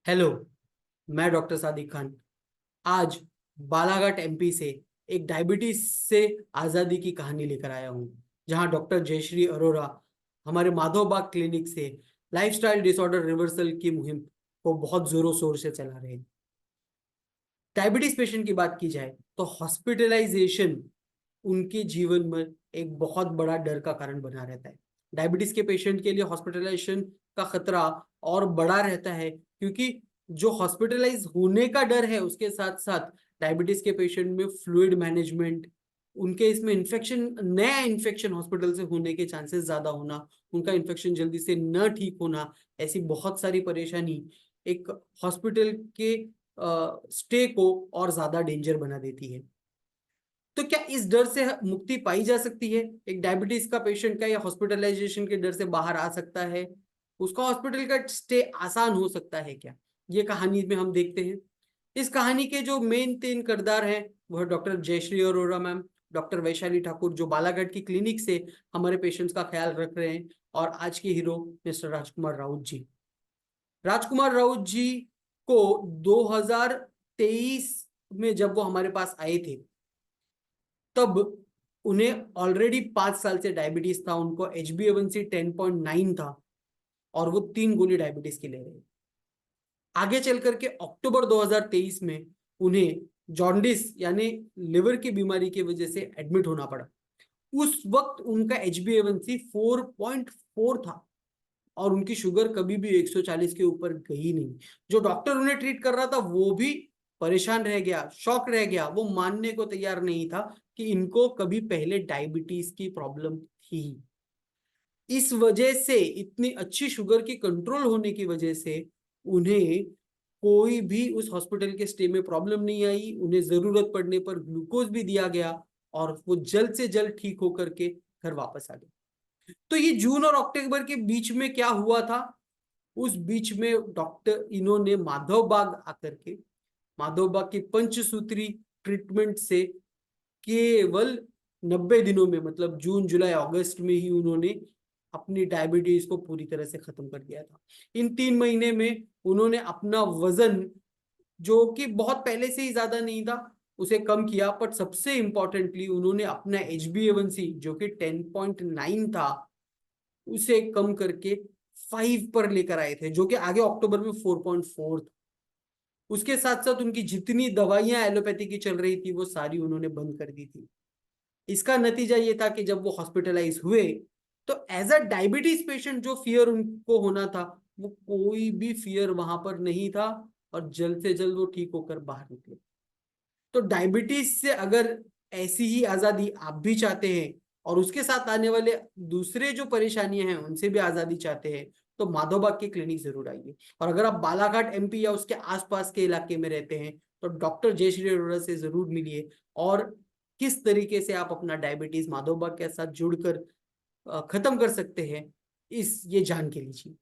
Hello. मैं doctor Sadiq Khan आज Balaghat MP से एक डायबिटीज से आज़ादी की कहानी लेकर आया हूँ, जहाँ डॉक्टर जयश्री अरोरा हमारे माधवबाग क्लिनिक से लाइफस्टाइल डिसऑर्डर रिवर्सल की मुहिम को बहुत जोरों शोर से चला रहे हैं। डायबिटीज पेशेंट की बात की जाए तो हॉस्पिटलाइजेशन उनके जीवन में एक बहुत बड़ा डर का कारण बना रहता है। डायबिटीज के पेशेंट के लिए हॉस्पिटलाइजेशन का खतरा और बड़ा रहता है, क्योंकि जो हॉस्पिटलाइज होने का डर है उसके साथ साथ डायबिटीज के पेशेंट में फ्लूइड मैनेजमेंट, उनके इसमें इन्फेक्शन, नया इन्फेक्शन हॉस्पिटल से होने के चांसेस ज्यादा होना, उनका इन्फेक्शन जल्दी से न ठीक होना, ऐसी बहुत सारी परेशानी एक हॉस्पिटल के स्टे को और ज्यादा डेंजर बना देती है। तो क्या इस डर से मुक्ति पाई जा सकती है? एक डायबिटीज का पेशेंट का या हॉस्पिटलाइजेशन के डर से बाहर आ सकता है? उसका हॉस्पिटल का स्टे आसान हो सकता है क्या? ये कहानी में हम देखते हैं। इस कहानी के जो मेन तीन किरदार हैं वह doctor Jayshree Arora ma'am, doctor Vaishali Thakur जो बालाघाट की क्लिनिक से हमारे पेशेंट्स का ख्याल रख रहे हैं, और आज के हीरो मिस्टर राजकुमार राउत जी। राजकुमार राउत जी को 2023 में जब वो हमारे पास आए थे, तब उन्हें ऑलरेडी 5 साल से डायबिटीज था। उनको HbA1c 10.9 था और वो 3 गोली डायबिटीज की ले रहे। आगे चल करके अक्टूबर 2023 में उन्हें जॉन्डिस यानी लिवर की बीमारी की वजह से एडमिट होना पड़ा। उस वक्त उनका HbA1c 4.4 था और उनकी शुगर कभी भी 140 के ऊपर गई नहीं। जो डॉक्टर उन्हें ट्रीट कर रहा था वो भी परेशान रह गया, शॉक रह गया, वो मानने को तैयार नहीं था कि इनको कभी पहले डायबिटीज की प्रॉब्लम थी। इस वजह से, इतनी अच्छी शुगर की कंट्रोल होने की वजह से उन्हें कोई भी उस हॉस्पिटल के स्टे में प्रॉब्लम नहीं आई। उन्हें जरूरत पड़ने पर ग्लूकोज भी दिया गया और वो जल्द से जल्द ठीक होकर के घर वापस आ गए। तो ये जून और अक्टूबर के बीच में क्या हुआ था? उस बीच में डॉक्टर इन्होंने माधवबाग आकर के माधवबाग की पंचसूत्री ट्रीटमेंट से केवल 90 दिनों में, मतलब जून जुलाई अगस्त में ही उन्होंने अपनी डायबिटीज को पूरी तरह से खत्म कर दिया था। इन 3 महीने में उन्होंने अपना वजन, जो कि बहुत पहले से ही ज्यादा नहीं था, उसे कम किया। पर सबसे इंपॉर्टेंटली उन्होंने अपना HbA1c जो कि 10.9 था उसे कम करके 5 पर लेकर आए थे, जो कि आगे अक्टूबर में 4.4 था। उसके साथ साथ उनकी जितनी दवाइयां एलोपैथी की चल रही थी वो सारी उन्होंने बंद कर दी थी। इसका नतीजा ये था कि जब वो हॉस्पिटलाइज हुए तो एज अ डायबिटीज पेशेंट जो फियर उनको होना था वो कोई भी फियर वहां पर नहीं था, और जल्द से जल्द वो ठीक होकर बाहर निकले। तो डायबिटीज से अगर ऐसी ही आजादी आप भी चाहते हैं और उसके साथ आने वाले दूसरे जो परेशानियां हैं उनसे भी आजादी चाहते हैं, तो माधोबाग की क्लिनिक जरूर आइए। और अगर आप बालाघाट MP या उसके आसपास के इलाके में रहते हैं तो डॉक्टर जयश्री अरोड़ा से जरूर मिलिए, और किस तरीके से आप अपना डायबिटीज माधोबाग के साथ जुड़कर खत्म कर सकते हैं, इस ये जान के लीजिए।